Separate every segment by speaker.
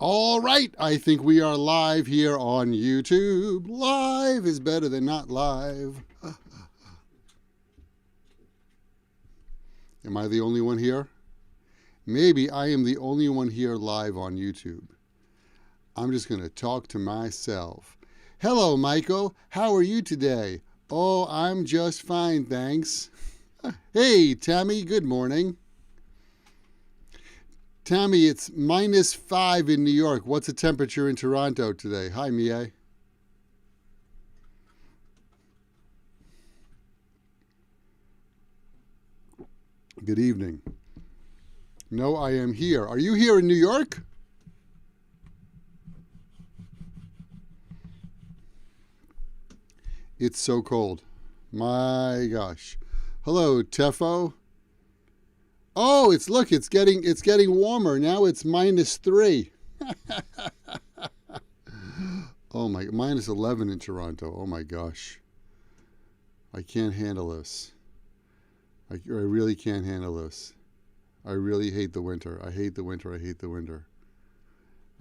Speaker 1: All right, I think we are live here on YouTube. Live is better than not live. Am I the only one here? Maybe I am the only one here live on YouTube. I'm just going to talk to myself. Hello, Michael. How are you today? Oh, I'm just fine, thanks. Hey, Tammy, good morning. Tammy, it's -5 in New York. What's the temperature in Toronto today? Hi, Mie. Good evening. No, I am here. Are you here in New York? It's so cold. My gosh. Hello, Tefo. Oh, it's getting warmer. Now it's -3. Oh my, -11 in Toronto. Oh my gosh. I can't handle this. I really can't handle this. I really hate the winter. I hate the winter. I hate the winter.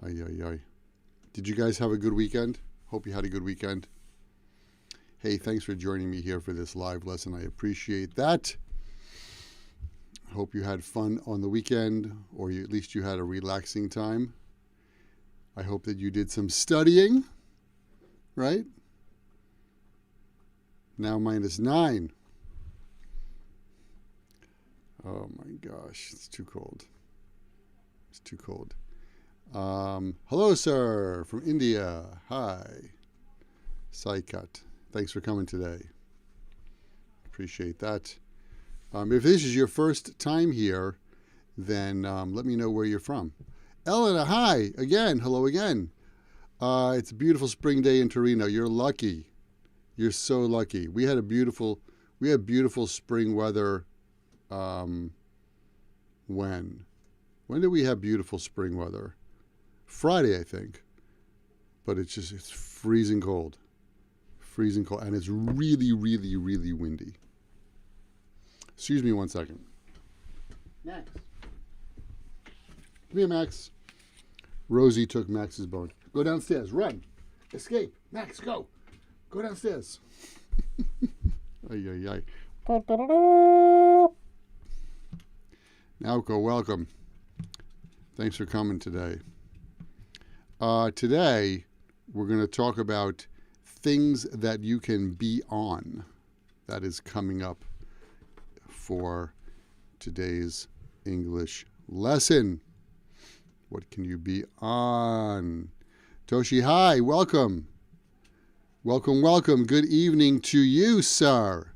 Speaker 1: Ay, ay, ay. Did you guys have a good weekend? Hope you had a good weekend. Hey, thanks for joining me here for this live lesson. I appreciate that. Hope you had fun on the weekend, or at least you had a relaxing time. I hope that you did some studying, right? Now -9. Oh my gosh, it's too cold. It's too cold. Hello, sir, from India. Hi. Saikat. Thanks for coming today. Appreciate that. If this is your first time here, then let me know where you're from. Elena, hi again. Hello again. It's a beautiful spring day in Torino. You're lucky. You're so lucky. We had beautiful spring weather. When did we have beautiful spring weather? Friday, I think. But it's freezing cold. Freezing cold, and it's really, really, really windy. Excuse me one second. Max. Come here, Max. Rosie took Max's bone. Go downstairs. Run. Escape. Max, go. Go downstairs. Ay, ay, ay. Naoko, welcome. Thanks for coming today. Today, we're going to talk about things that you can be on. That is coming up for today's English lesson. What can you be on? Toshi, hi, welcome. Welcome, welcome. Good evening to you, sir.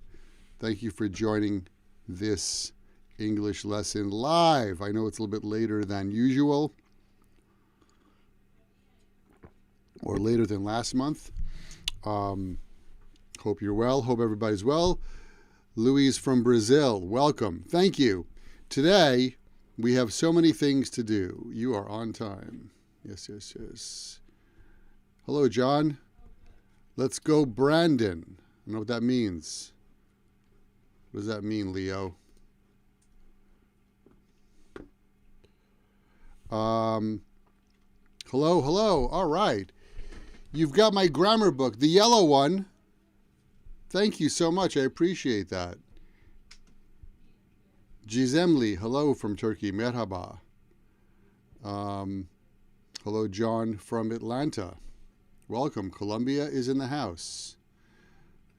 Speaker 1: Thank you for joining this English lesson live. I know it's a little bit later than usual, or later than last month. Hope you're well. Hope everybody's well. Luis from Brazil, welcome. Thank you. Today, we have so many things to do. You are on time. Yes, yes, yes. Hello, John. Let's go, Brandon. I don't know what that means. What does that mean, Leo? Hello, hello. All right. You've got my grammar book, the yellow one. Thank you so much. I appreciate that. Gizemli, hello from Turkey. Merhaba. Hello, John from Atlanta. Welcome. Colombia is in the house.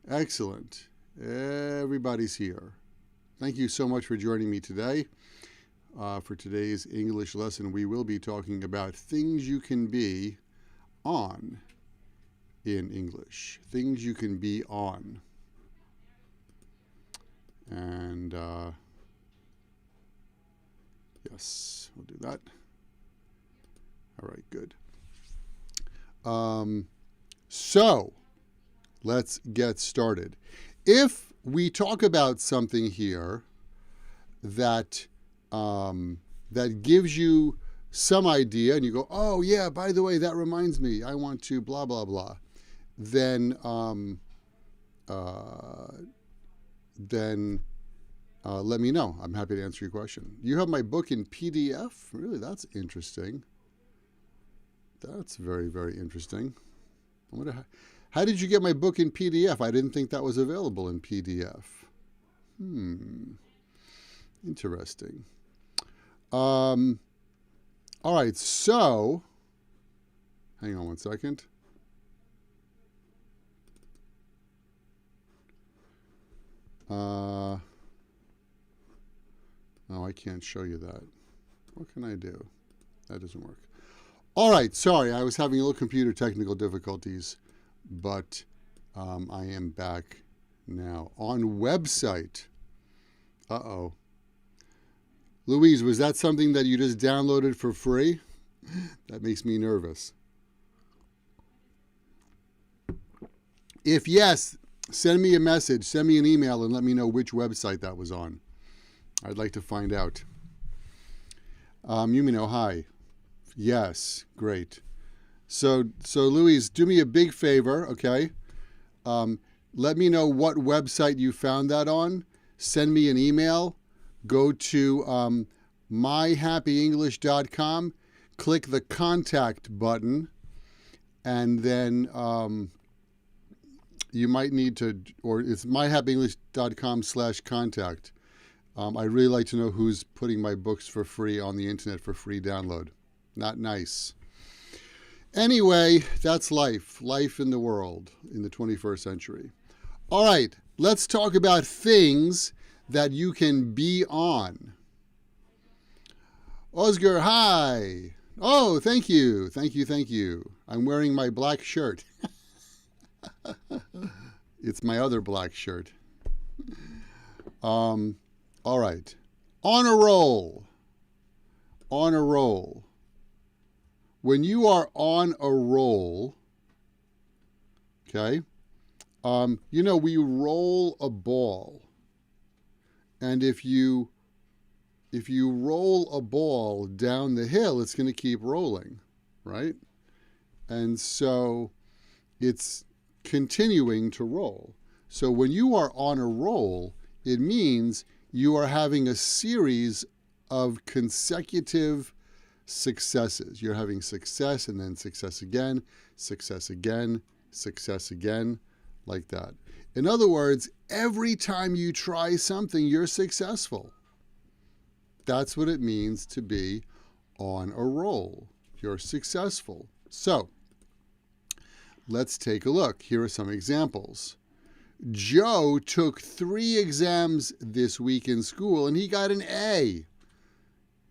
Speaker 1: Excellent. Everybody's here. Thank you so much for joining me today. For today's English lesson, we will be talking about things you can be on in English. Things you can be on. And yes, we'll do that. All right, good. So let's get started. If we talk about something here that that gives you some idea, and you go, oh yeah, by the way, that reminds me, I want to blah blah blah, then let me know. I'm happy to answer your question. You have my book in PDF? Really, that's interesting. That's very, very interesting. How did you get my book in PDF? I didn't think that was available in PDF. Interesting. All right, so hang on one second. No, I can't show you that. What can I do? That doesn't work. All right, sorry, I was having a little computer technical difficulties, but I am back now on website. Uh-oh. Louise, was that something that you just downloaded for free? That makes me nervous. If yes, send me a message, send me an email, and let me know which website that was on. I'd like to find out. Yumino, hi. Yes, great. So Louise, do me a big favor, okay? Let me know what website you found that on. Send me an email. Go to myhappyenglish.com, click the contact button, and then you might need to, or it's myhappyenglish.com/contact. I'd really like to know who's putting my books for free on the internet for free download. Not nice. Anyway, that's life. Life in the world in the 21st century. All right, let's talk about things that you can be on. Oscar, hi. Oh, thank you. Thank you, thank you. I'm wearing my black shirt. It's my other black shirt. All right. On a roll. On a roll. When you are on a roll, okay, you know, we roll a ball. And if you roll a ball down the hill, it's going to keep rolling, right? And so it's continuing to roll. So when you are on a roll, it means you are having a series of consecutive successes. You're having success and then success again, success again, success again, like that. In other words, every time you try something, you're successful. That's what it means to be on a roll. You're successful. So, let's take a look. Here are some examples. Joe took 3 exams this week in school and he got an A.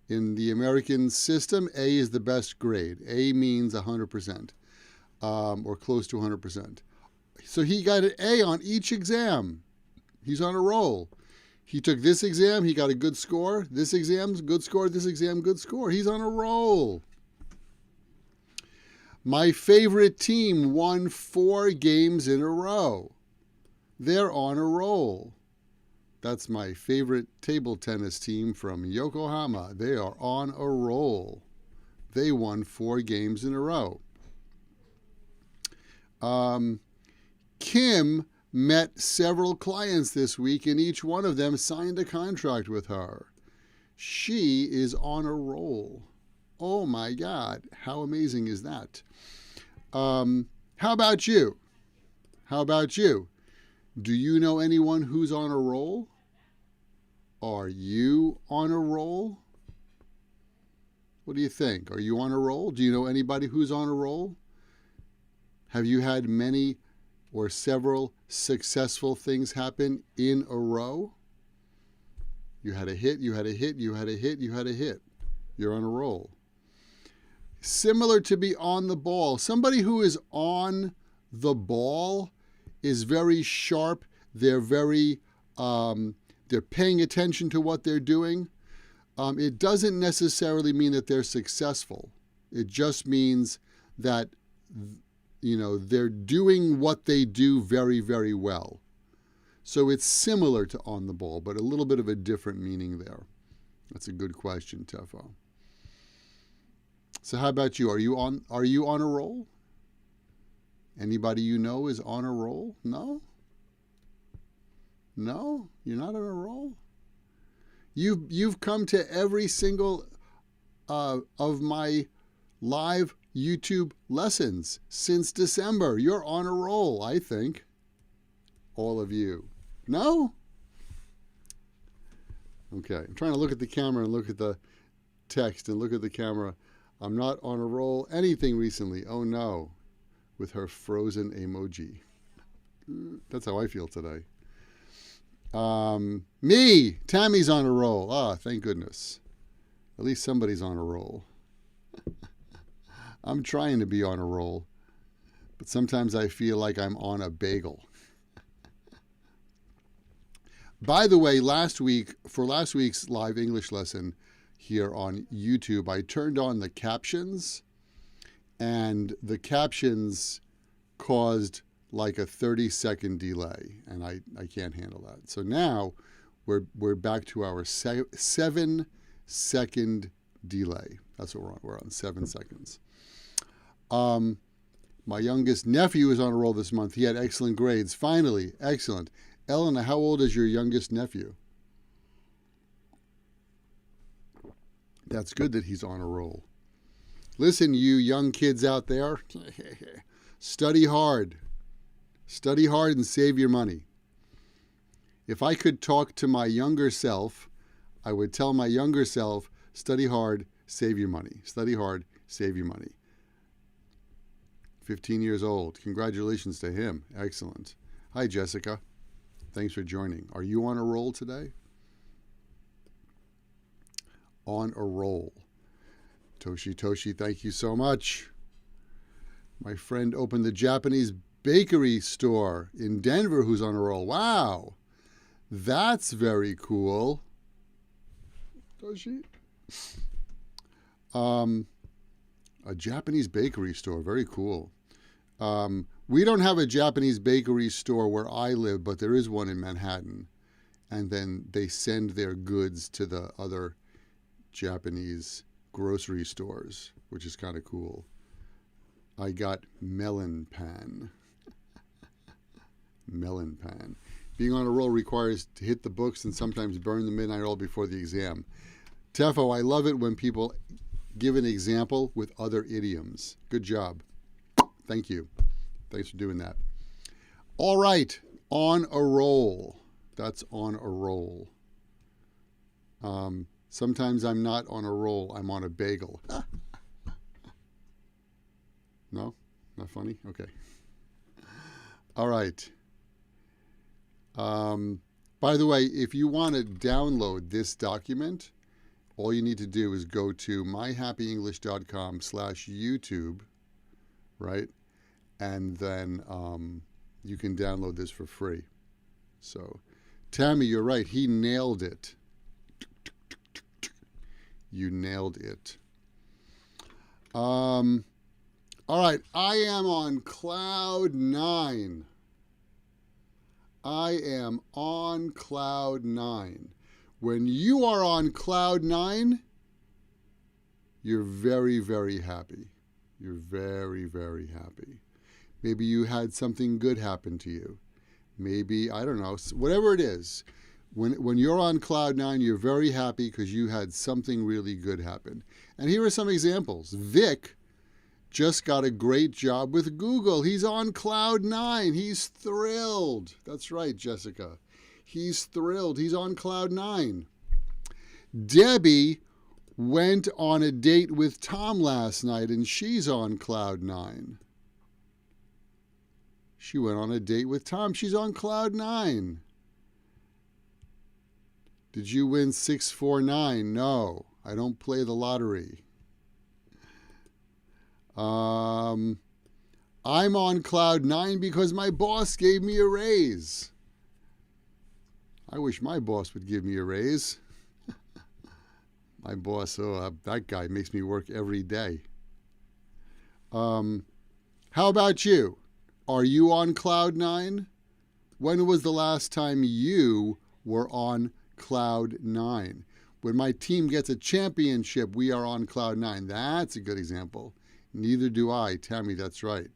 Speaker 1: In the American system, A is the best grade. A means 100%, or close to 100%. So he got an A on each exam. He's on a roll. He took this exam, he got a good score. This exam, good score. This exam, good score. He's on a roll. My favorite team won 4 games in a row. They're on a roll. That's my favorite table tennis team from Yokohama. They are on a roll. They won 4 games in a row. Kim met several clients this week, and each one of them signed a contract with her. She is on a roll. Oh my God, how amazing is that? How about you? How about you? Do you know anyone who's on a roll? Are you on a roll? What do you think? Are you on a roll? Do you know anybody who's on a roll? Have you had many or several successful things happen in a row? You had a hit, you had a hit, you had a hit, you had a hit. You're on a roll. Similar to be on the ball. Somebody who is on the ball is very sharp. They're very, they're paying attention to what they're doing. It doesn't necessarily mean that they're successful. It just means that, you know, they're doing what they do very, very well. So it's similar to on the ball, but a little bit of a different meaning there. That's a good question, Tefo. So how about you? Are you on a roll? Anybody you know is on a roll? No? No? You're not on a roll? You've come to every single of my live YouTube lessons since December. You're on a roll, I think. All of you. No? Okay, I'm trying to look at the camera and look at the text and look at the camera. I'm not on a roll anything recently. Oh no, with her frozen emoji. That's how I feel today. Me, Tammy's on a roll. Ah, thank goodness. At least somebody's on a roll. I'm trying to be on a roll, but sometimes I feel like I'm on a bagel. By the way, for last week's live English lesson here on YouTube, I turned on the captions, and the captions caused like a 30-second delay, and I can't handle that. So now we're back to our 7-second delay. That's what we're on 7 seconds. My youngest nephew is on a roll this month. He had excellent grades. Finally, excellent. Elena, how old is your youngest nephew? That's good that he's on a roll. Listen, you young kids out there, study hard. Study hard and save your money. If I could talk to my younger self, I would tell my younger self, study hard, save your money. Study hard, save your money. 15 years old. Congratulations to him. Excellent. Hi, Jessica. Thanks for joining. Are you on a roll today? On a roll. Toshi, thank you so much. My friend opened the Japanese bakery store in Denver who's on a roll. Wow. That's very cool. Toshi? A Japanese bakery store. Very cool. We don't have a Japanese bakery store where I live, but there is one in Manhattan. And then they send their goods to the other Japanese grocery stores, which is kind of cool. I got melon pan. Melon pan. Being on a roll requires to hit the books and sometimes burn the midnight oil before the exam. Tefo, I love it when people give an example with other idioms. Good job. Thank you. Thanks for doing that. All right, on a roll. That's on a roll. Sometimes I'm not on a roll. I'm on a bagel. No? Not funny? Okay. All right. By the way, if you want to download this document, all you need to do is go to myhappyenglish.com/YouTube, right? And then you can download this for free. So, Tammy, you're right. He nailed it. You nailed it. All right. I am on cloud 9. I am on cloud 9. When you are on cloud 9, you're very, very happy. You're very, very happy. Maybe you had something good happen to you. Maybe, I don't know, whatever it is. When you're on cloud 9, you're very happy because you had something really good happen. And here are some examples. Vic just got a great job with Google. He's on cloud 9. He's thrilled. That's right, Jessica. He's thrilled. He's on cloud 9. Debbie went on a date with Tom last night, and she's on cloud 9. She went on a date with Tom. She's on cloud 9. Did you win 649? No, I don't play the lottery. I'm on cloud 9 because my boss gave me a raise. I wish my boss would give me a raise. My boss, that guy makes me work every day. How about you? Are you on cloud 9? When was the last time you were on cloud 9? When my team gets a championship, we are on cloud 9. That's a good example. Neither do I. Tammy, that's right.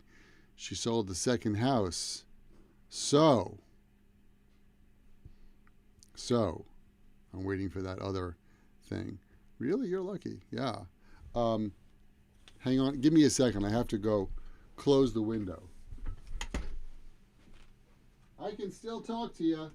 Speaker 1: She sold the second house. So, I'm waiting for that other thing. Really? You're lucky. Yeah. Hang on. Give me a second. I have to go close the window. I can still talk to you.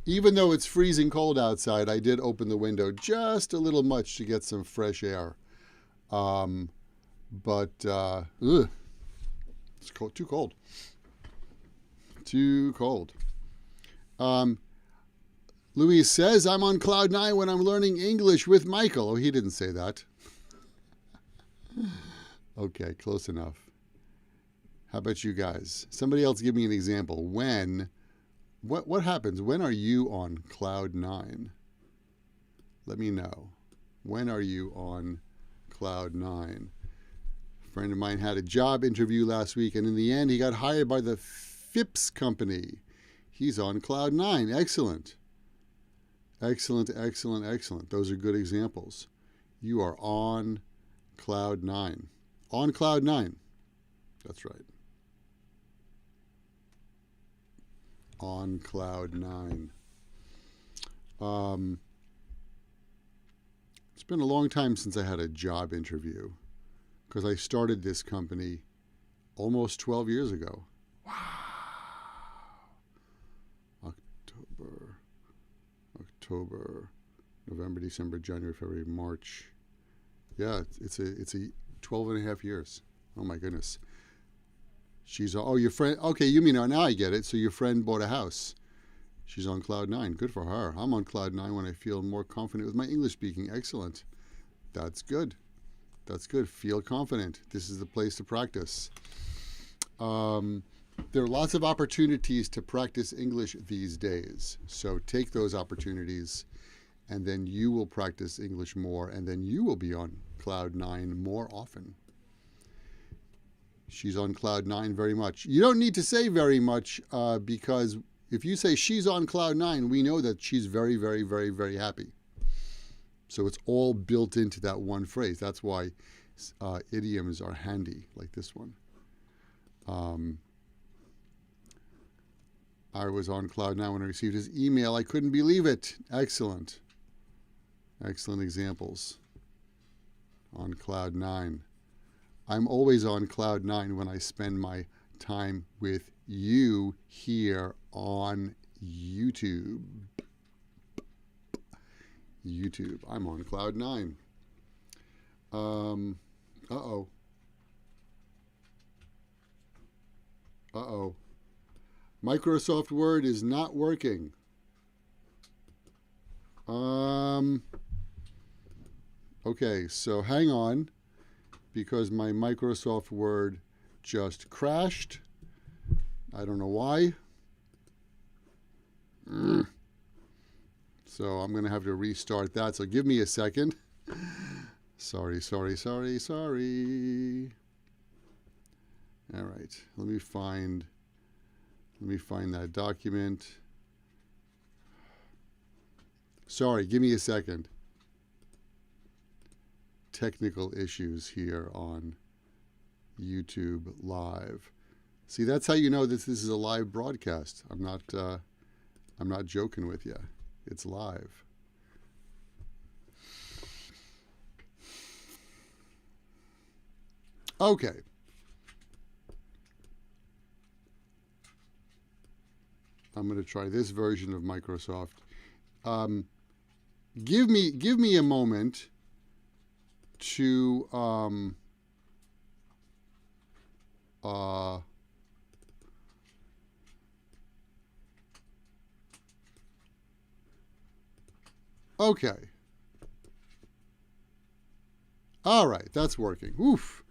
Speaker 1: Even though it's freezing cold outside, I did open the window just a little much to get some fresh air. But it's cold, too cold. Too cold. Louise says, I'm on cloud 9 when I'm learning English with Michael. Oh, he didn't say that. Okay, close enough. How about you guys? Somebody else give me an example. What happens? When are you on cloud 9? Let me know. When are you on cloud 9? A friend of mine had a job interview last week, and in the end, he got hired by the Phipps company. He's on cloud 9. Excellent. Excellent, excellent, excellent. Those are good examples. You are on cloud 9. On cloud 9. That's right. On cloud 9. It's been a long time since I had a job interview because I started this company almost 12 years ago. Wow. October, November, December, January, February, March. Yeah, it's a 12 and a half years. Oh my goodness. Your friend, okay, you mean, now I get it. So your friend bought a house. She's on cloud 9. Good for her. I'm on cloud 9 when I feel more confident with my English speaking. Excellent. That's good. That's good. Feel confident. This is the place to practice. There are lots of opportunities to practice English these days. So take those opportunities, and then you will practice English more, and then you will be on cloud 9 more often. She's on cloud 9 very much. You don't need to say very much because if you say she's on cloud 9, we know that she's very, very, very, very happy. So it's all built into that one phrase. That's why idioms are handy, like this one. I was on cloud 9 when I received his email. I couldn't believe it. Excellent. Excellent examples. On cloud 9. I'm always on cloud 9 when I spend my time with you here on YouTube. YouTube. I'm on cloud 9. Uh-oh. Uh-oh. Microsoft Word is not working. Okay, so hang on, because my Microsoft Word just crashed. I don't know why. So I'm going to have to restart that. So give me a second. Sorry. All right, let me find that document. Sorry, give me a second. Technical issues here on YouTube Live. See, that's how you know this is a live broadcast. I'm not joking with you. It's live. Okay. I'm going to try this version of Microsoft. Give me a moment to okay. All right, that's working. Oof.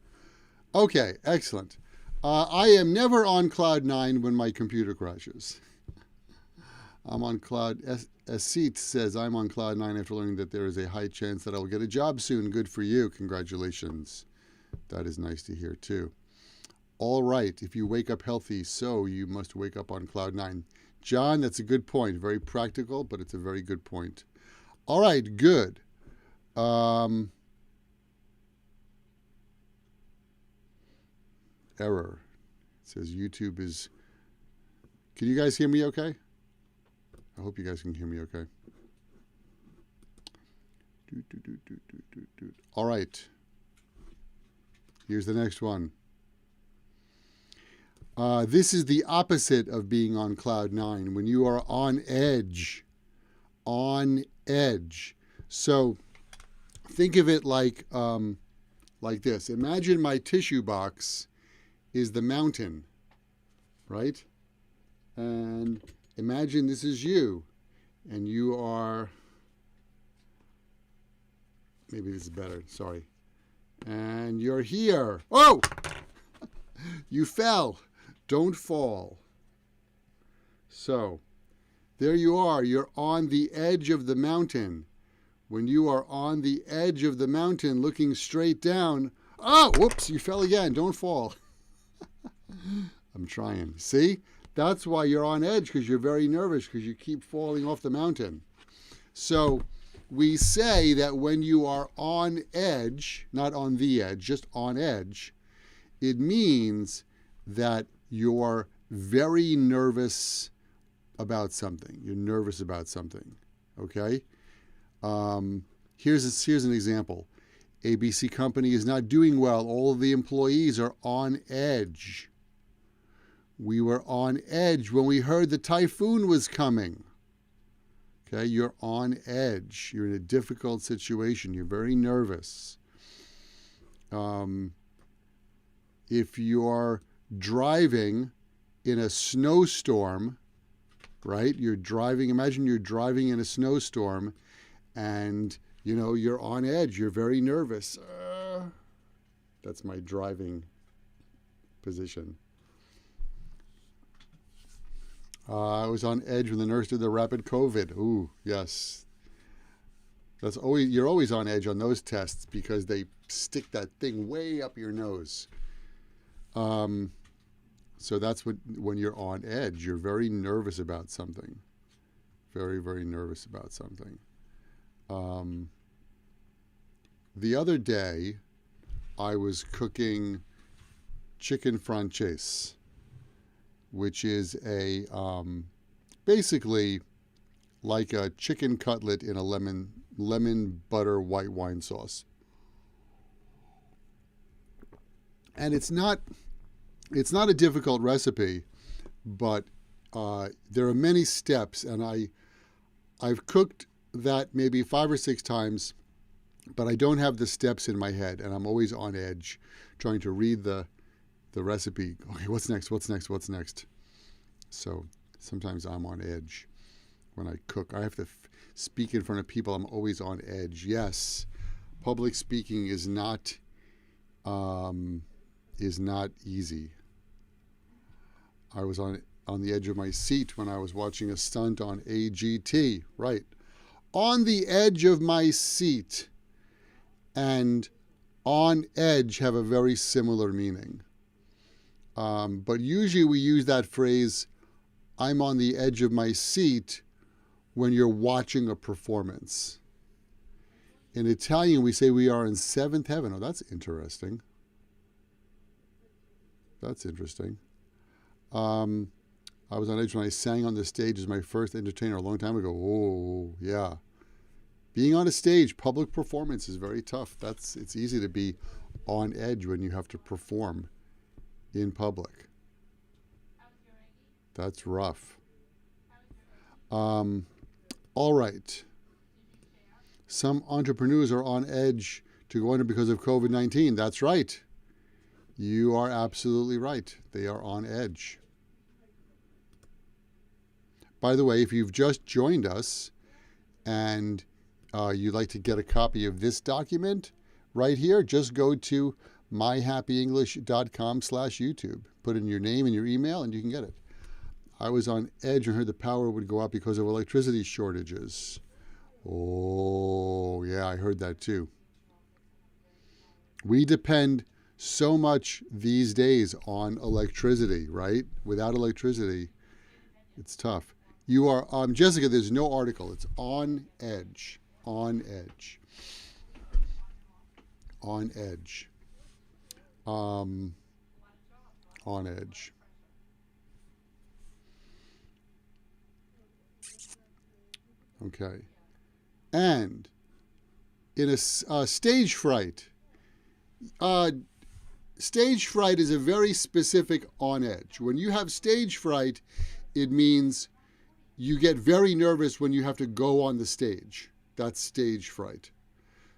Speaker 1: Okay, excellent. I am never on cloud 9 when my computer crashes. I'm on cloud. Asit says, I'm on cloud 9 after learning that there is a high chance that I will get a job soon. Good for you. Congratulations. That is nice to hear, too. All right. If you wake up healthy, so you must wake up on cloud 9. John, that's a good point. Very practical, but it's a very good point. All right. Good. Error. It says YouTube is... Can you guys hear me okay? I hope you guys can hear me okay. All right. Here's the next one. This is the opposite of being on cloud nine, when you are on edge. On edge. So think of it like this. Imagine my tissue box is the mountain, right? And imagine this is you, and you are, maybe this is better, sorry. And you're here. Oh! You fell. Don't fall. So, there you are. You're on the edge of the mountain. When you are on the edge of the mountain looking straight down, oh, whoops, you fell again. Don't fall. I'm trying. See? That's why you're on edge, because you're very nervous, because you keep falling off the mountain. So, we say that when you are on edge, not on the edge, just on edge, it means that you're very nervous about something. You're nervous about something, okay? Here's an example. ABC company is not doing well. All of the employees are on edge. We were on edge when we heard the typhoon was coming. Okay, you're on edge. You're in a difficult situation. You're very nervous. If you're driving in a snowstorm, right? Imagine you're driving in a snowstorm and, you're on edge. You're very nervous. That's my driving position. I was on edge when the nurse did the rapid COVID. Ooh, yes. You're always on edge on those tests because they stick that thing way up your nose. So that's when you're on edge. You're very nervous about something. Very, very nervous about something. The other day, I was cooking chicken franchise, which is basically like a chicken cutlet in a lemon butter white wine sauce. And it's not a difficult recipe, but there are many steps, and I've cooked that maybe 5 or 6 times, but I don't have the steps in my head, and I'm always on edge trying to read the recipe. Okay, what's next? So sometimes I'm on edge when I cook. I have to speak in front of people. I'm always on edge. Yes, public speaking is not easy. I was on the edge of my seat when I was watching a stunt on AGT. Right. On the edge of my seat and on edge have a very similar meaning. But usually we use that phrase, I'm on the edge of my seat, when you're watching a performance. In Italian, we say we are in seventh heaven. Oh, that's interesting. That's interesting. I was on edge when I sang on the stage as my first entertainer a long time ago. Oh, yeah. Being on a stage, public performance is very tough. It's easy to be on edge when you have to perform in public. That's rough. All right. Some entrepreneurs are on edge to go under because of COVID-19. That's right. You are absolutely right. They are on edge. By the way, if you've just joined us and you'd like to get a copy of this document right here, just go to myhappyenglish.com/YouTube. Put in your name and your email and you can get it. I was on edge and heard the power would go up because of electricity shortages. Oh, yeah, I heard that too. We depend so much these days on electricity, right? Without electricity, it's tough. You are, Jessica, there's no article. It's on edge. On edge. On edge. On edge. Okay. And in a stage fright, stage fright is a very specific on edge. When you have stage fright, it means you get very nervous when you have to go on the stage. That's stage fright.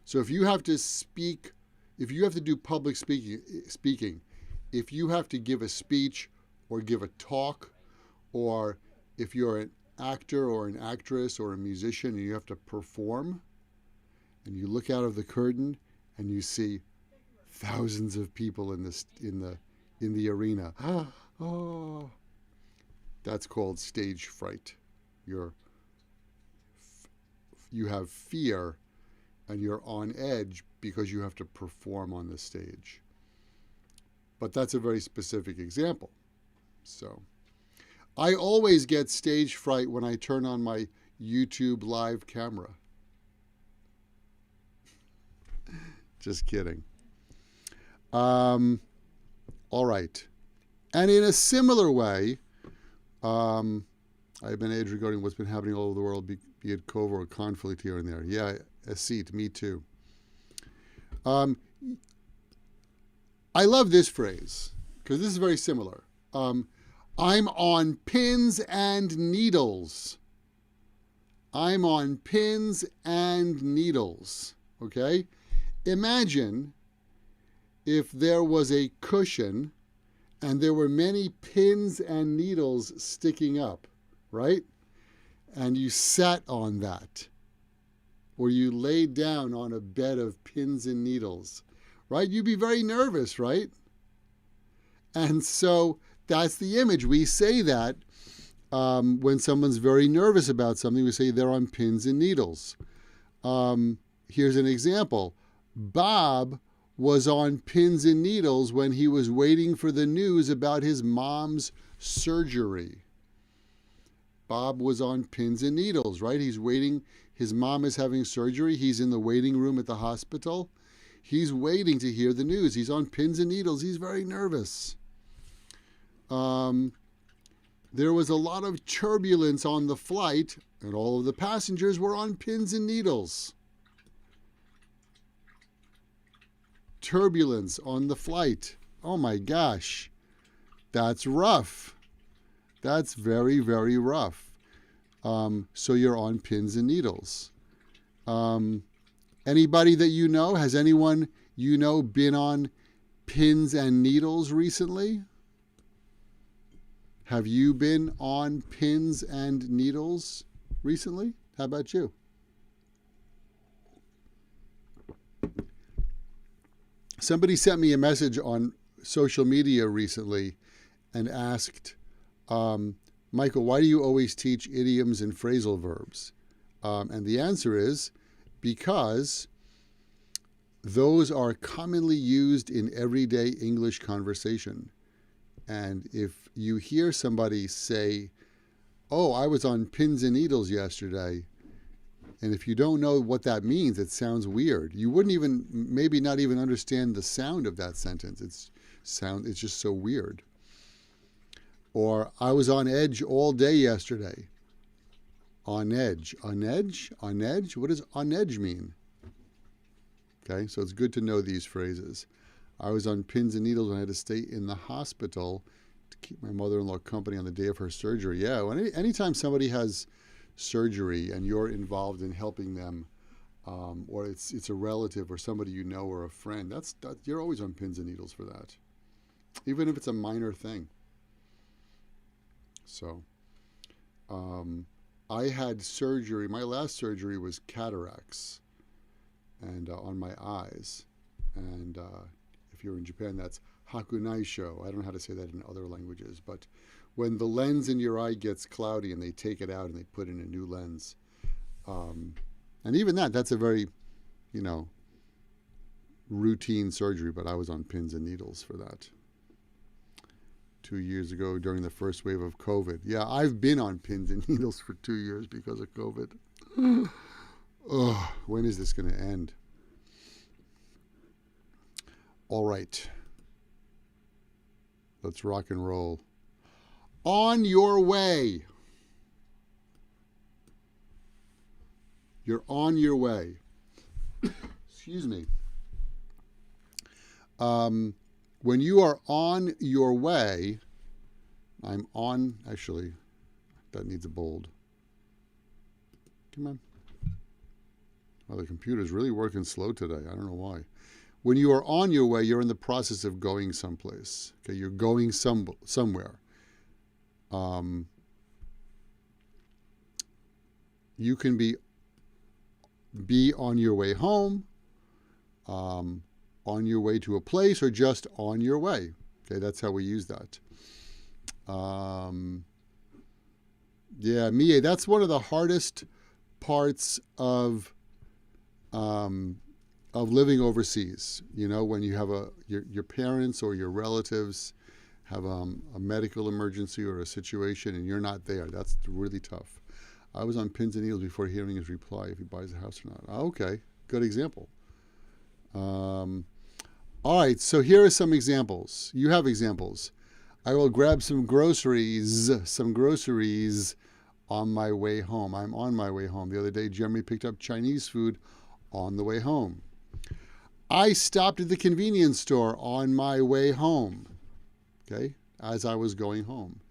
Speaker 1: So if you have to speak, if you have to do public speaking, if you have to give a speech or give a talk, or if you're an actor or an actress or a musician and you have to perform, and you look out of the curtain and you see thousands of people in the arena. Oh, that's called stage fright. You have fear and you're on edge because you have to perform on the stage. But that's a very specific example. So I always get stage fright when I turn on my YouTube live camera. Just kidding. All right. And in a similar way, I've been age regarding what's been happening all over the world, be it COVID or conflict here and there. Yeah, a seat, me too. I love this phrase because this is very similar. I'm on pins and needles. I'm on pins and needles. Okay? Imagine if there was a cushion and there were many pins and needles sticking up, right? And you sat on that, or you laid down on a bed of pins and needles, right? You'd be very nervous, right? And so that's the image. We say that when someone's very nervous about something, we say they're on pins and needles. Here's an example. Bob was on pins and needles when he was waiting for the news about his mom's surgery. Bob was on pins and needles, right? He's waiting. His mom is having surgery. He's in the waiting room at the hospital. He's waiting to hear the news. He's on pins and needles. He's very nervous. There was a lot of turbulence on the flight, and all of the passengers were on pins and needles. Turbulence on the flight. Oh my gosh. That's rough. That's very, very rough. So you're on pins and needles. Anybody that you know, has anyone you know been on pins and needles recently? Have you been on pins and needles recently? How about you? Somebody sent me a message on social media recently and asked, Michael, why do you always teach idioms and phrasal verbs? And the answer is because those are commonly used in everyday English conversation. And if you hear somebody say, oh, I was on pins and needles yesterday, and if you don't know what that means, it sounds weird. You wouldn't even, maybe not even understand the sound of that sentence. It's just so weird. Or, I was on edge all day yesterday. On edge. On edge? On edge? What does on edge mean? Okay, so it's good to know these phrases. I was on pins and needles when I had to stay in the hospital to keep my mother-in-law company on the day of her surgery. Yeah, anytime somebody has surgery and you're involved in helping them, or it's a relative or somebody you know or a friend, you're always on pins and needles for that, even if it's a minor thing. So I had surgery. My last surgery was cataracts and on my eyes, and if you're in Japan, that's hakunaisho. I don't know how to say that in other languages, but when the lens in your eye gets cloudy and they take it out and they put in a new lens. And even that's a very, routine surgery, but I was on pins and needles for that 2 years ago during the first wave of COVID. Yeah, I've been on pins and needles for 2 years because of COVID. Oh, when is this going to end? All right. Let's rock and roll. On your way. You're on your way. Excuse me. When you are on your way, actually, that needs a bold. Come on. Well, the computer's really working slow today. I don't know why. When you are on your way, you're in the process of going someplace. Okay, you're going somewhere. You can be on your way home, on your way to a place, or just on your way. Okay, that's how we use that. Yeah, Mie, that's one of the hardest parts of living overseas. You know, when you have your parents or your relatives have a medical emergency or a situation and you're not there. That's really tough. I was on pins and needles before hearing his reply if he buys a house or not. Okay, good example. All right, so here are some examples. You have examples. I will grab some groceries on my way home. I'm on my way home. The other day, Jeremy picked up Chinese food on the way home. I stopped at the convenience store on my way home, okay, as I was going home.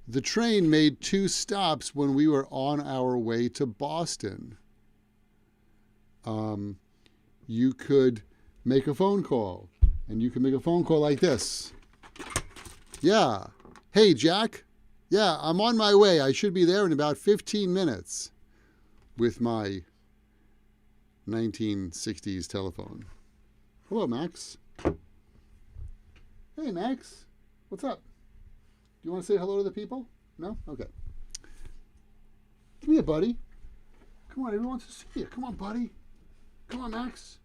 Speaker 1: The train made 2 stops when we were on our way to Boston. You could make a phone call, and you can make a phone call like this. Yeah. Hey, Jack. Yeah, I'm on my way. I should be there in about 15 minutes with my 1960s telephone. Hello, Max. Hey, Max. What's up? Do you want to say hello to the people? No? Okay. Come here, buddy. Come on, everyone wants to see you. Come on, buddy. Come on, Max.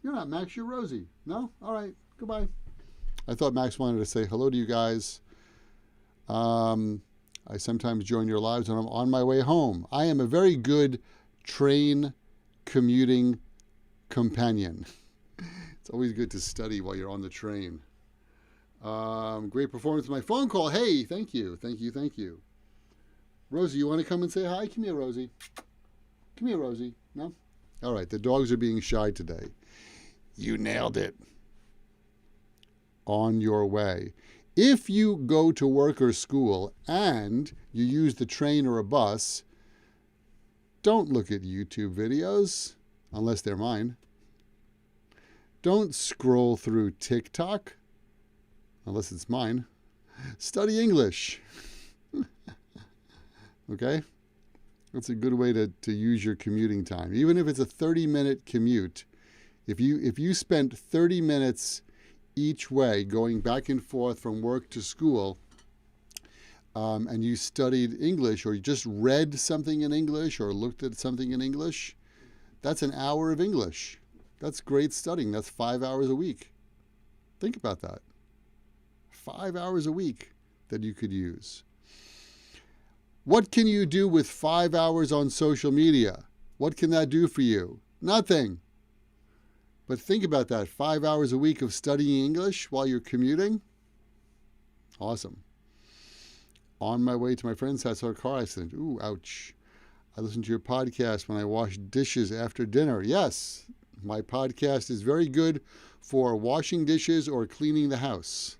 Speaker 1: You're not Max, you're Rosie. No? All right. Goodbye. I thought Max wanted to say hello to you guys. I sometimes join your lives when I'm on my way home. I am a very good train commuting companion. It's always good to study while you're on the train. Great performance with my phone call. Hey, thank you. Rosie, you want to come and say hi? Come here, Rosie. Come here, Rosie. No? All right, the dogs are being shy today. You nailed it. On your way. If you go to work or school and you use the train or a bus, don't look at YouTube videos, unless they're mine. Don't scroll through TikTok, unless it's mine. Study English. Okay? That's a good way to use your commuting time. Even if it's a 30-minute commute, if you spent 30 minutes each way going back and forth from work to school, and you studied English, or you just read something in English or looked at something in English, that's an hour of English. That's great studying. That's 5 hours a week. Think about that. 5 hours a week that you could use. What can you do with 5 hours on social media? What can that do for you? Nothing. But think about that. 5 hours a week of studying English while you're commuting. Awesome. On my way to my friend's house, I saw a car accident. Ooh, ouch. I listened to your podcast when I wash dishes after dinner. Yes, my podcast is very good for washing dishes or cleaning the house.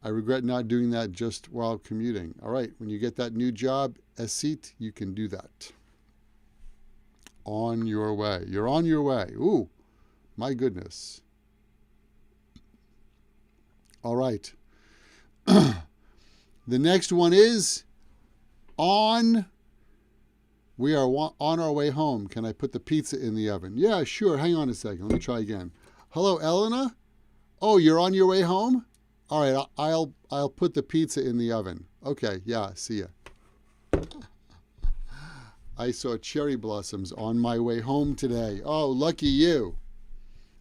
Speaker 1: I regret not doing that just while commuting. All right, when you get that new job, Esit, you can do that. On your way. You're on your way. Ooh, my goodness. All right. The next one is on. We are on our way home. Can I put the pizza in the oven? Yeah, sure. Hang on a second. Let me try again. Hello, Elena? Oh, you're on your way home? All right, I'll put the pizza in the oven. Okay, yeah, see ya. I saw cherry blossoms on my way home today. Oh, lucky you.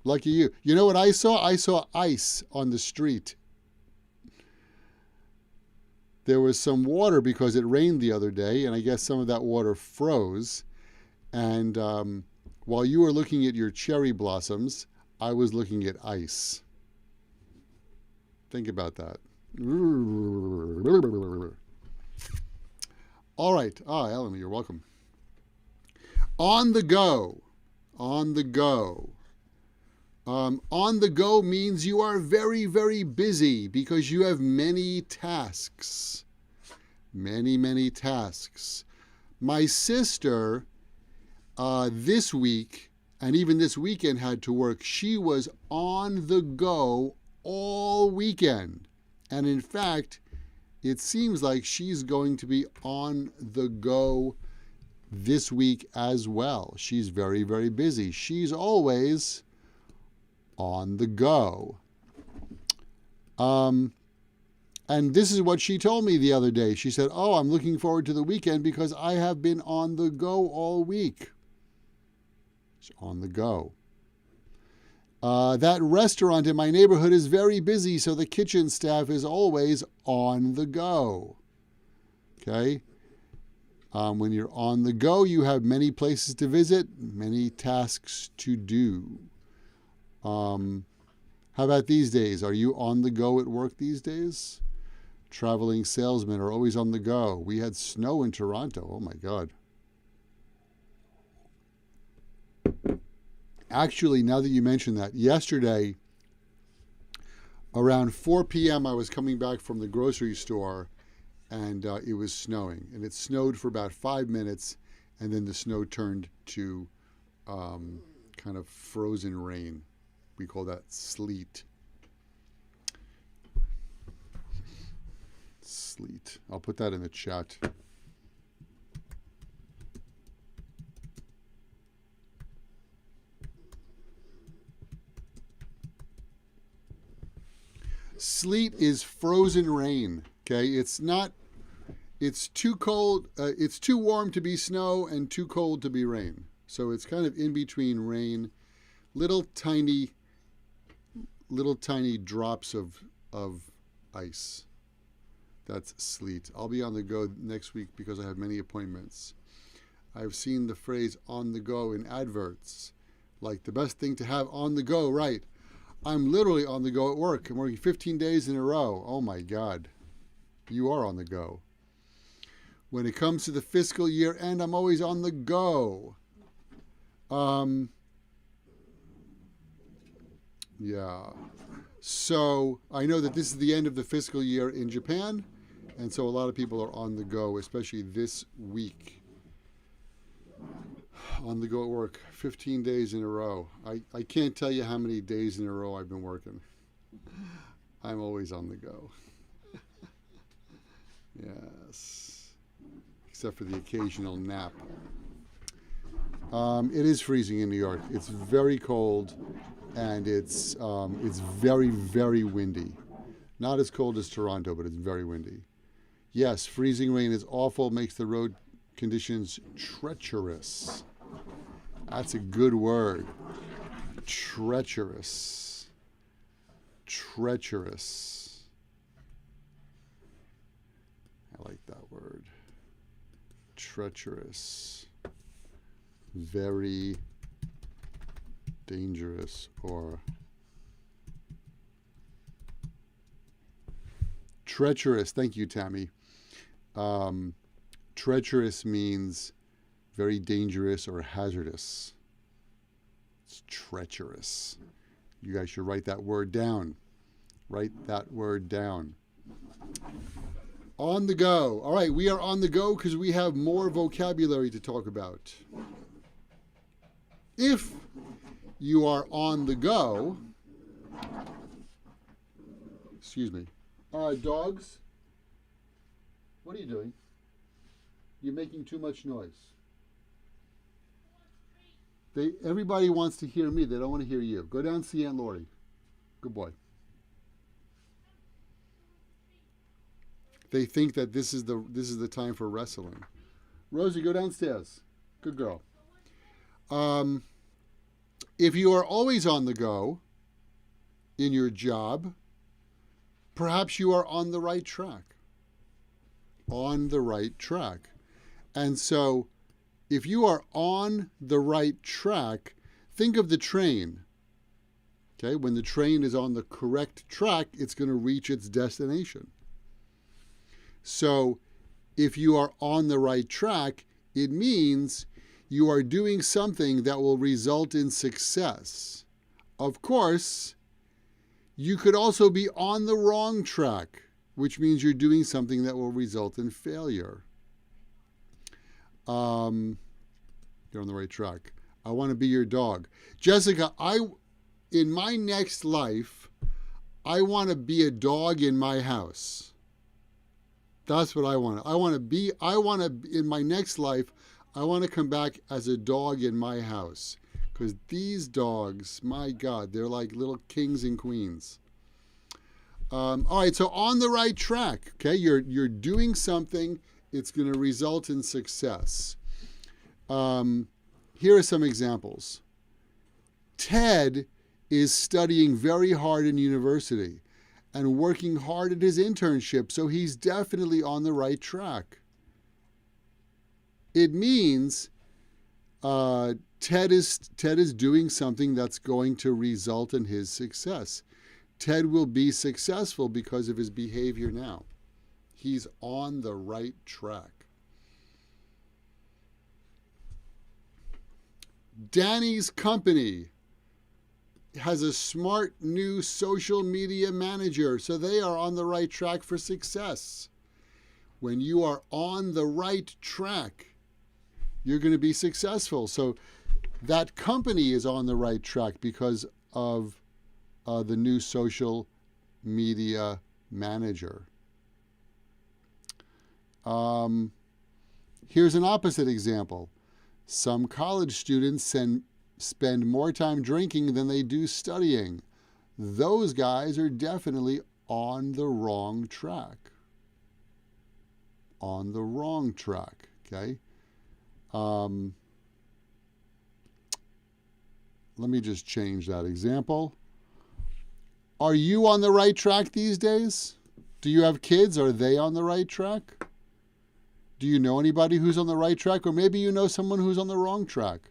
Speaker 1: Lucky you. You know what I saw? I saw ice on the street. There was some water because it rained the other day, and I guess some of that water froze. And while you were looking at your cherry blossoms, I was looking at ice. Think about that. All right. Elena, you're welcome. On the go. On the go. On the go means you are very, very busy because you have many tasks. Many, many tasks. My sister this week and even this weekend had to work. She was on the go all weekend. And in fact, it seems like she's going to be on the go this week as well. She's very, very busy. She's always on the go. And this is what she told me the other day. She said, "Oh, I'm looking forward to the weekend because I have been on the go all week." She's on the go. That restaurant in my neighborhood is very busy, so the kitchen staff is always on the go. Okay? When you're on the go, you have many places to visit, many tasks to do. How about these days? Are you on the go at work these days? Traveling salesmen are always on the go. We had snow in Toronto. Oh my God. Actually, now that you mention that, yesterday around 4 p.m. I was coming back from the grocery store and it was snowing. And it snowed for about 5 minutes and then the snow turned to kind of frozen rain. We call that sleet. Sleet. I'll put that in the chat. Sleet is frozen rain. Okay, it's too cold. It's too warm to be snow and too cold to be rain. So it's kind of in between rain. Little tiny drops of ice. That's sleet. I'll be on the go next week because I have many appointments. I've seen the phrase on the go in adverts. Like the best thing to have on the go, right? I'm literally on the go at work. I'm working 15 days in a row. Oh my God. You are on the go. When it comes to the fiscal year end, I'm always on the go. Yeah. So I know that this is the end of the fiscal year in Japan, and so a lot of people are on the go, especially this week. On the go at work, 15 days in a row. I can't tell you how many days in a row I've been working. I'm always on the go. Yes. Except for the occasional nap. It is freezing in New York. It's very cold. And it's very, very windy. Not as cold as Toronto, but it's very windy. Yes, freezing rain is awful, makes the road conditions treacherous. That's a good word. Treacherous. Treacherous. I like that word. Treacherous. Very dangerous or treacherous. Thank you, Tammy. Treacherous means very dangerous or hazardous. It's treacherous. You guys should write that word down. Write that word down. On the go. All right, we are on the go because we have more vocabulary to talk about. If you are on the go, excuse me, dogs, what are you doing? You're making too much noise. Everybody wants to hear me. They don't want to hear you. Go down and see Aunt Lori. Good boy. They think that this is the time for wrestling. Rosie, go downstairs. Good girl. If you are always on the go in your job, perhaps you are on the right track. On the right track. And so, if you are on the right track, think of the train. Okay, when the train is on the correct track, it's going to reach its destination. So, if you are on the right track, it means You are doing something that will result in success. Of course, you could also be on the wrong track, which means you're doing something that will result in failure. You're on the right track. I want to be your dog. Jessica, in my next life, I want to be a dog in my house. That's what I want. In my next life, I want to come back as a dog in my house. Because these dogs, my God, they're like little kings and queens. All right, so on the right track, okay? You're doing something, it's going to result in success. Here are some examples. Ted is studying very hard in university and working hard at his internship, so he's definitely on the right track. It means Ted is doing something that's going to result in his success. Ted will be successful because of his behavior now. He's on the right track. Danny's company has a smart new social media manager, so they are on the right track for success. When you are on the right track, you're going to be successful. So that company is on the right track because of the new social media manager. Here's an opposite example. Some college students spend more time drinking than they do studying. Those guys are definitely on the wrong track. On the wrong track, okay? Let me just change that example. Are you on the right track these days? Do you have kids? Are they on the right track? Do you know anybody who's on the right track? Or maybe you know someone who's on the wrong track.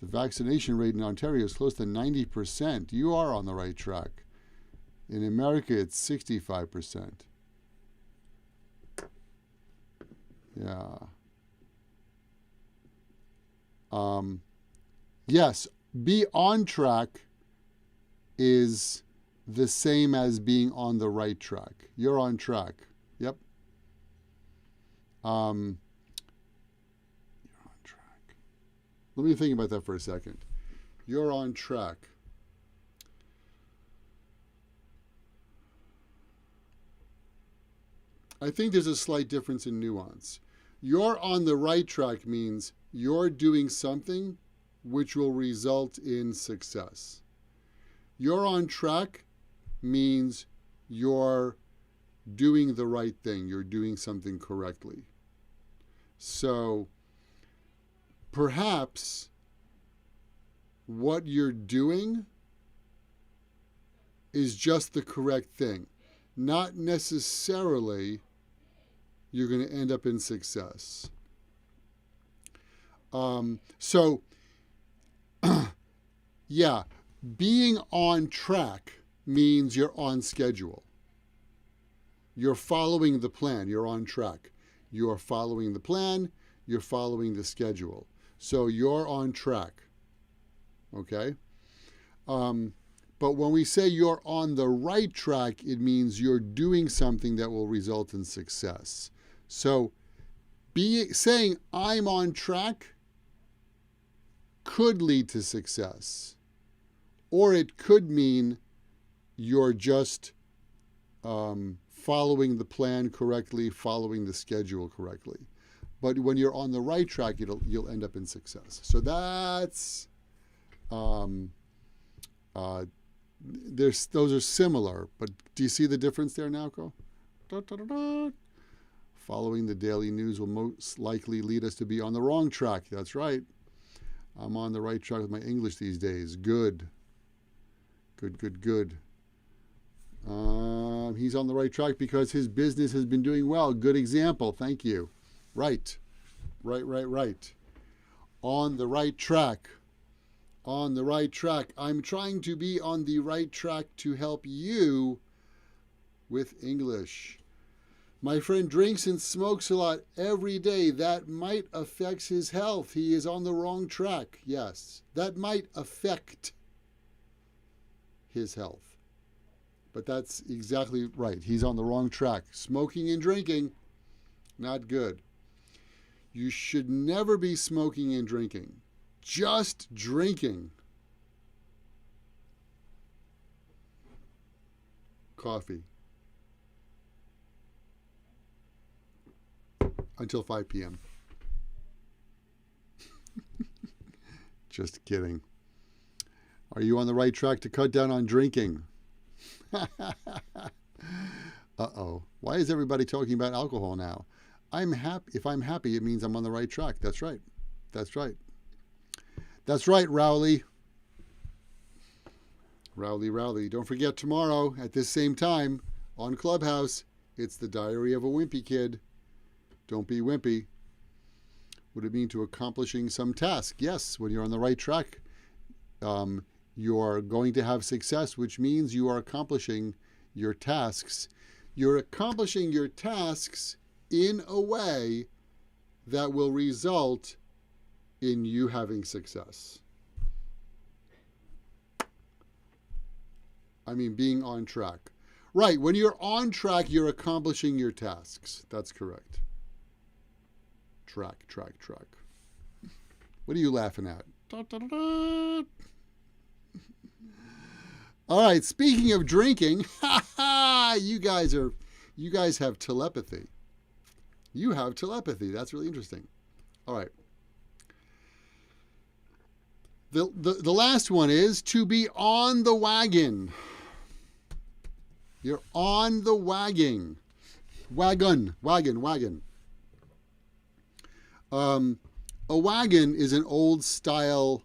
Speaker 1: The vaccination rate in Ontario is close to 90%. You are on the right track. In America, it's 65%. Yeah. Yes, be on track is the same as being on the right track. You're on track. Yep. You're on track. Let me think about that for a second. You're on track. I think there's a slight difference in nuance. You're on the right track means you're doing something which will result in success. You're on track means you're doing the right thing. You're doing something correctly. So perhaps what you're doing is just the correct thing. Not necessarily you're going to end up in success. Yeah, being on track means you're on schedule. You're following the plan. You're on track. You're following the plan. You're following the schedule. So you're on track. Okay? But when we say you're on the right track, it means you're doing something that will result in success. So saying I'm on track could lead to success. Or it could mean you're just following the plan correctly, following the schedule correctly. But when you're on the right track, you'll end up in success. So that's those are similar, but do you see the difference there now, Ko? Following the daily news will most likely lead us to be on the wrong track. That's right. I'm on the right track with my English these days. Good. Good. He's on the right track because his business has been doing well. Good example. Thank you. Right. On the right track. On the right track. I'm trying to be on the right track to help you with English. My friend drinks and smokes a lot every day. That might affect his health. He is on the wrong track. Yes, that might affect his health. But that's exactly right. He's on the wrong track. Smoking and drinking, not good. You should never be smoking and drinking. Just drinking. Coffee. Until 5 p.m. Just kidding. Are you on the right track to cut down on drinking? Uh-oh. Why is everybody talking about alcohol now? I'm happy. If I'm happy, it means I'm on the right track. That's right. That's right. That's right, Rowley. Rowley. Don't forget tomorrow at this same time on Clubhouse, it's the Diary of a Wimpy Kid. Don't be wimpy. What it mean to accomplishing some task? Yes, when you're on the right track, you are going to have success, which means you are accomplishing your tasks. You're accomplishing your tasks in a way that will result in you having success. I mean, being on track. Right, when you're on track, you're accomplishing your tasks. That's correct. Track. What are you laughing at? All right, speaking of drinking, you guys have telepathy. You have telepathy. That's really interesting. All right. The last one is to be on the wagon. You're on the wagon. Wagon. A wagon is an old style.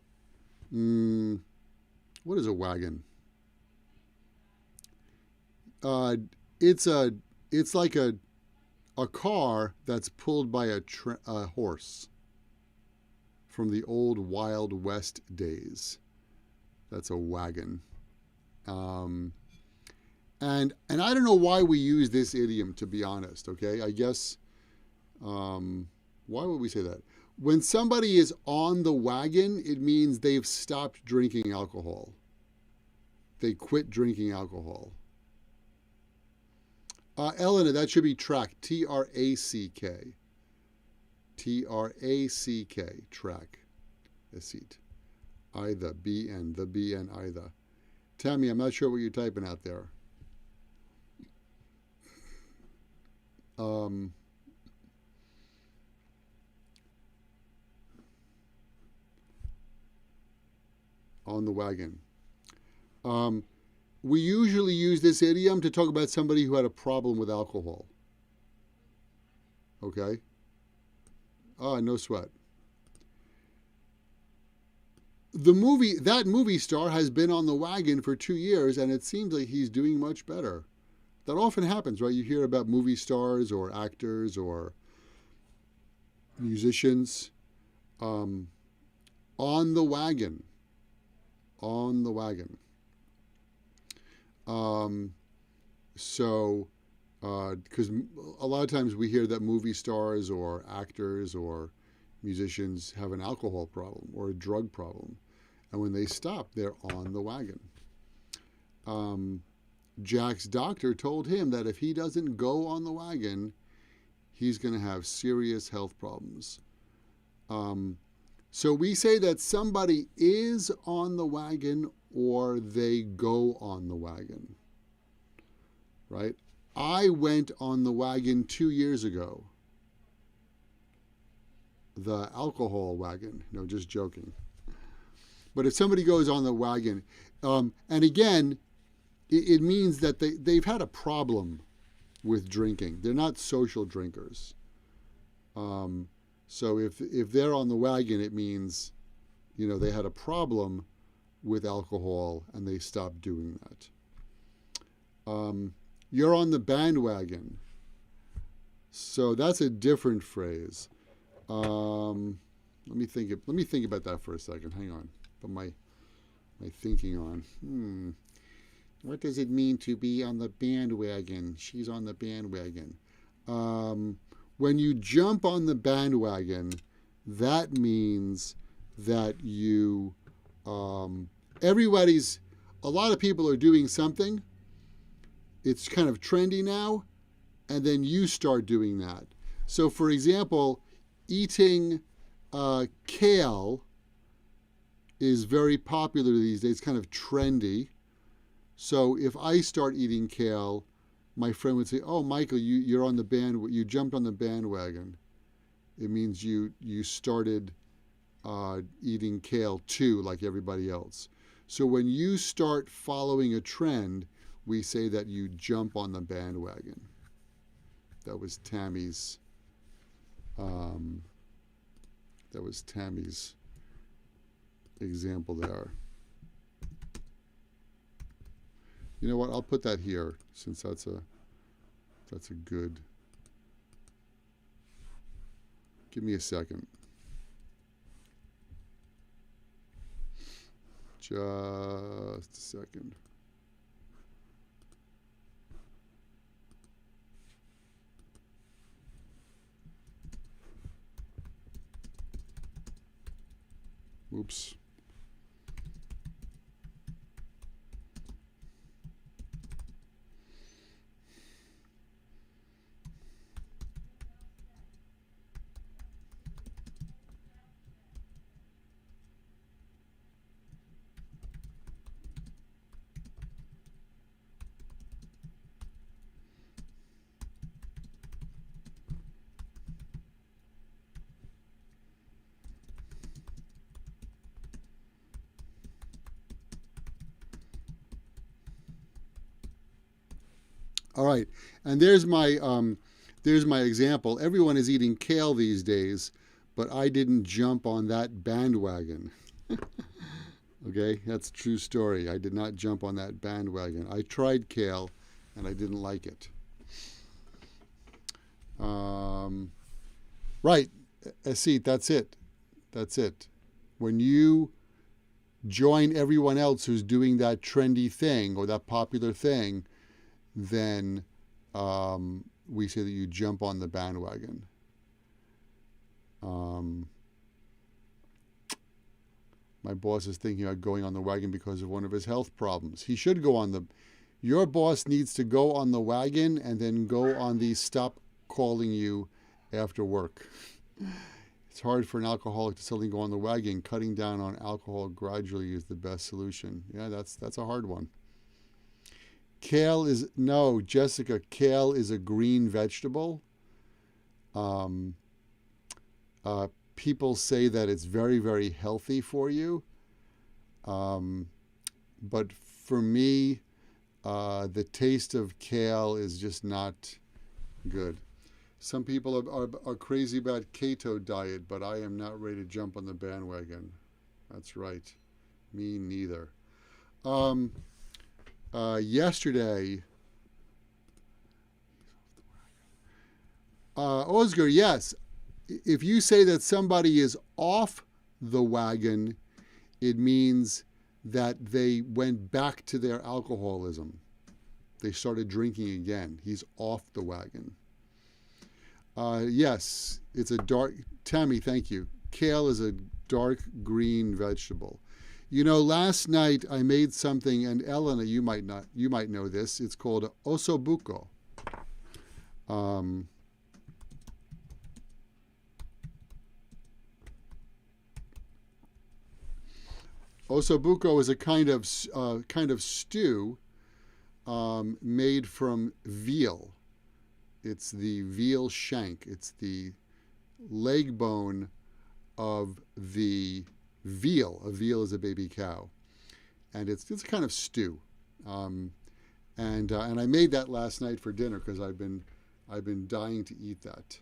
Speaker 1: What is a wagon? It's like a car that's pulled by a horse from the old Wild West days. That's a wagon. And I don't know why we use this idiom, to be honest. Okay, I guess. Why would we say that? When somebody is on the wagon, it means they've stopped drinking alcohol. They quit drinking alcohol. Elena, that should be track. T-R-A-C-K. T-R-A-C-K. Track. A seat. Either. B-N. The B-N. Either. Tammy, I'm not sure what you're typing out there. On the wagon. We usually use this idiom to talk about somebody who had a problem with alcohol. Okay? No sweat. That movie star has been on the wagon for 2 years, and it seems like he's doing much better. That often happens, right? You hear about movie stars or actors or musicians on the wagon. On the wagon. Because a lot of times we hear that movie stars or actors or musicians have an alcohol problem or a drug problem. And when they stop, they're on the wagon. Jack's doctor told him that if he doesn't go on the wagon, he's going to have serious health problems. So we say that somebody is on the wagon or they go on the wagon, right? I went on the wagon 2 years ago. The alcohol wagon. No, just joking. But if somebody goes on the wagon, and again, it means that they've had a problem with drinking. They're not social drinkers. So if they're on the wagon, it means, they had a problem with alcohol and they stopped doing that. You're on the bandwagon. So that's a different phrase. Let me think about that for a second. Hang on. Put my thinking on. What does it mean to be on the bandwagon? She's on the bandwagon. When you jump on the bandwagon, that means that you, a lot of people are doing something. It's kind of trendy now, and then you start doing that. So, for example, eating kale is very popular these days, kind of trendy. So if I start eating kale, my friend would say, "Oh, Michael, you're on the you jumped on the bandwagon." It means you started eating kale too, like everybody else. So when you start following a trend, we say that you jump on the bandwagon. That was Tammy's. That was Tammy's example there. You know what? I'll put that here since that's a good. Give me a second. Just a second. Oops. All right, and there's my example. Everyone is eating kale these days, but I didn't jump on that bandwagon. Okay, that's a true story. I did not jump on that bandwagon. I tried kale, and I didn't like it. Right, see, that's it. That's it. When you join everyone else who's doing that trendy thing or that popular thing, then we say that you jump on the bandwagon. My boss is thinking about going on the wagon because of one of his health problems. He should go on the. Your boss needs to go on the wagon and then go on the stop calling you after work. It's hard for an alcoholic to suddenly go on the wagon. Cutting down on alcohol gradually is the best solution. Yeah, that's a hard one. Kale is, no, Jessica, kale is a green vegetable. People say that it's very, very healthy for you. But for me, the taste of kale is just not good. Some people are crazy about keto diet, but I am not ready to jump on the bandwagon. That's right. Me neither. Yesterday, Oscar, yes, if you say that somebody is off the wagon, it means that they went back to their alcoholism. They started drinking again. He's off the wagon. Yes, it's a dark, Tammy, thank you. Kale is a dark green vegetable. You know, last night I made something, and Elena, you might know this. It's called osobuco. Osobuco is a kind of stew made from veal. It's the veal shank. It's the leg bone of the veal. A veal is a baby cow, and it's a kind of stew. And I made that last night for dinner because I've been dying to eat that.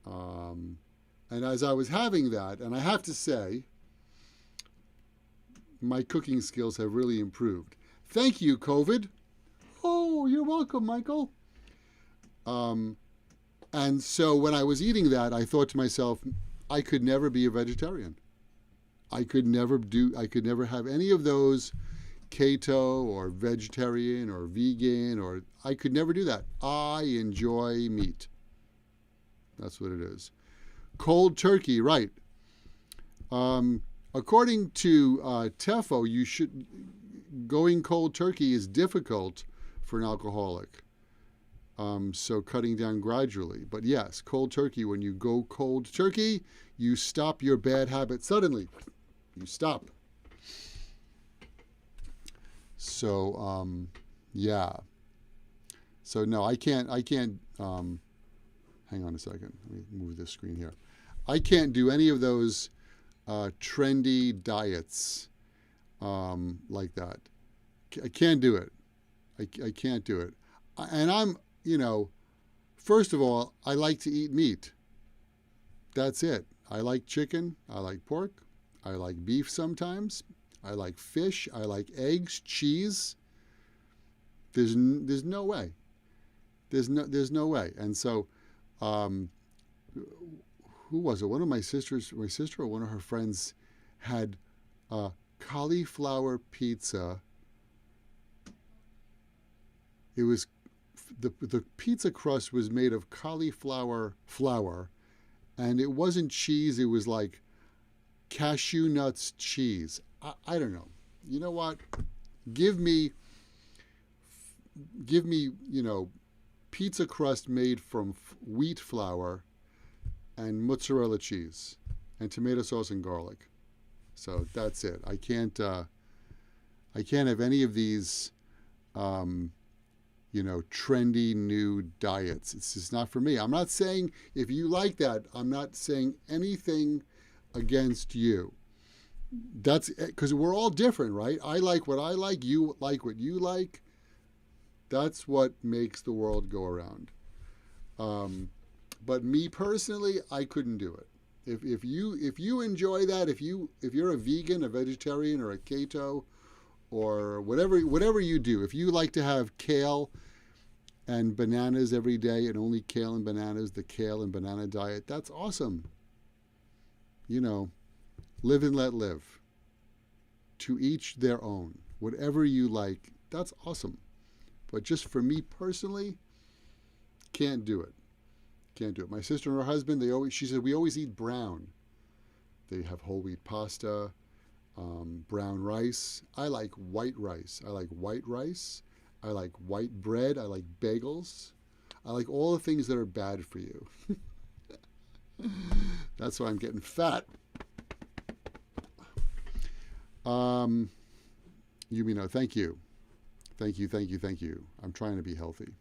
Speaker 1: And as I was having that, and I have to say, my cooking skills have really improved. Thank you, COVID. Oh, you're welcome, Michael. And so when I was eating that, I thought to myself, I could never be a vegetarian. I could never have any of those keto or vegetarian or vegan, or I could never do that. I enjoy meat. That's what it is. Cold turkey, right. According to Tefo, going cold turkey is difficult for an alcoholic. So cutting down gradually. But yes, cold turkey, when you go cold turkey, you stop your bad habit suddenly. You stop. So, yeah. So no, I can't, hang on a second. Let me move this screen here. I can't do any of those trendy diets like that. I can't do it. I can't do it. And I'm, first of all, I like to eat meat. That's it. I like chicken. I like pork. I like beef sometimes. I like fish. I like eggs, cheese. There's no way. There's no way. And so, who was it? One of my sister or one of her friends had cauliflower pizza. It was the pizza crust was made of cauliflower flour, and it wasn't cheese. It was like cashew nuts cheese. I don't know. You know what? Give me, pizza crust made from wheat flour and mozzarella cheese and tomato sauce and garlic. So that's it. I can't have any of these, trendy new diets. It's just not for me. I'm not saying if you like that, I'm not saying anything against you. That's because we're all different, right? I like what I like. You like what you like. That's what makes the world go around. But me personally, I couldn't do it. If you enjoy that, if you're a vegan, a vegetarian, or a keto, or whatever you do, if you like to have kale and bananas every day and only kale and bananas, the kale and banana diet, that's awesome. Live and let live. To each their own. Whatever you like, that's awesome. But just for me personally, can't do it. Can't do it. My sister and her husband, she said, we always eat brown. They have whole wheat pasta, brown rice. I like white rice. I like white rice. I like white bread. I like bagels. I like all the things that are bad for you. That's why I'm getting fat. Thank you. Thank you. I'm trying to be healthy.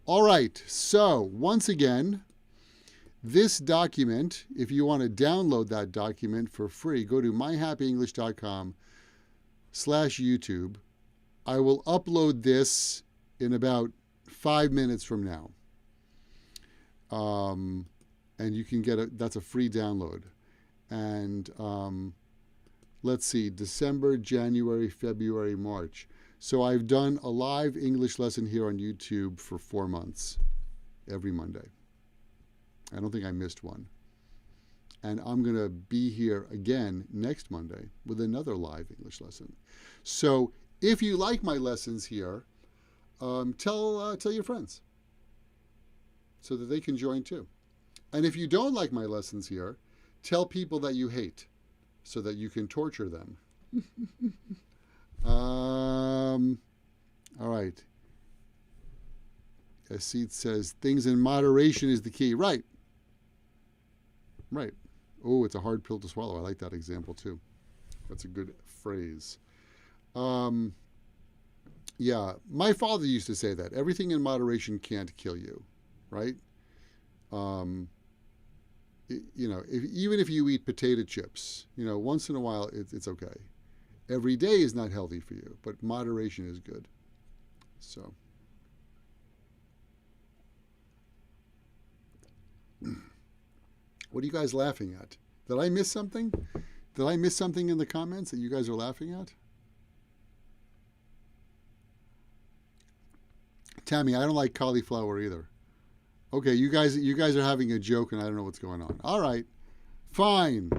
Speaker 1: All right. So once again, this document, if you want to download that document for free, go to myhappyenglish.com/YouTube. I will upload this in about 5 minutes from now. And you can that's a free download. And let's see, December, January, February, March. So I've done a live English lesson here on YouTube for 4 months, every Monday. I don't think I missed one. And I'm going to be here again next Monday with another live English lesson. So if you like my lessons here, tell your friends so that they can join too. And if you don't like my lessons here, tell people that you hate so that you can torture them. All right. Asit says, things in moderation is the key. Right. Oh, it's a hard pill to swallow. I like that example too. That's a good phrase. Yeah, my father used to say that. Everything in moderation can't kill you, right? Even if you eat potato chips, once in a while it's okay. Every day is not healthy for you, but moderation is good. So, what are you guys laughing at? Did I miss something? Did I miss something in the comments that you guys are laughing at? Tammy, I don't like cauliflower either. Okay, you guys are having a joke and I don't know what's going on. All right, fine.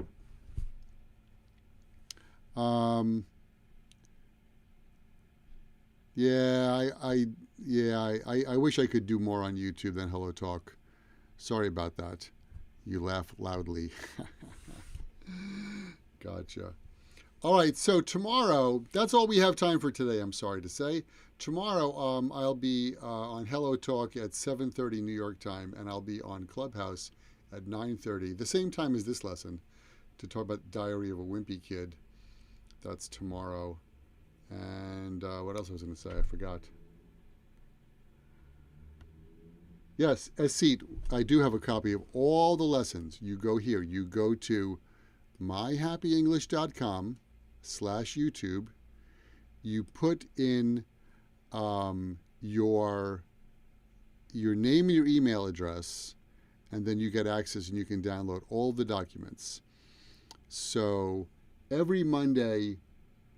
Speaker 1: I wish I could do more on YouTube than Hello Talk. Sorry about that. You laugh loudly. Gotcha. All right, so tomorrow, that's all we have time for today, I'm sorry to say. Tomorrow, I'll be on Hello Talk at 7:30 New York time, and I'll be on Clubhouse at 9:30, the same time as this lesson, to talk about Diary of a Wimpy Kid. That's tomorrow. And what else I was going to say? I forgot. Yes, Seat, I do have a copy of all the lessons. You go here. You go to myhappyenglish.com/YouTube. You put in your name and your email address, and then you get access and you can download all the documents. So every Monday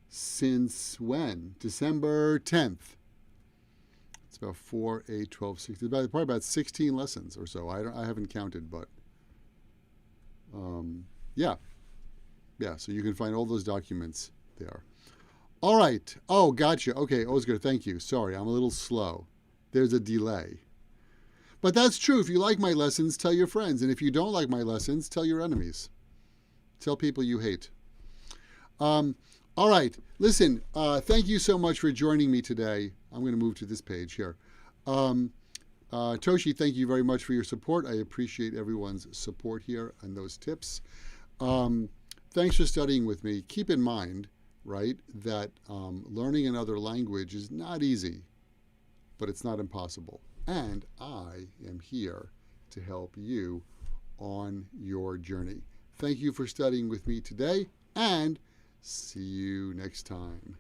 Speaker 1: since when? December 10th. It's about 4, 8, 12, 16, probably about 16 lessons or so. I haven't counted, but yeah. Yeah, so you can find all those documents there. All right. Oh, gotcha. Okay, Oscar, thank you. Sorry, I'm a little slow. There's a delay. But that's true. If you like my lessons, tell your friends. And if you don't like my lessons, tell your enemies. Tell people you hate. All right. Listen, thank you so much for joining me today. I'm going to move to this page here. Toshi, thank you very much for your support. I appreciate everyone's support here and those tips. Thanks for studying with me. Keep in mind, right, that learning another language is not easy, but it's not impossible. And I am here to help you on your journey. Thank you for studying with me today, and see you next time.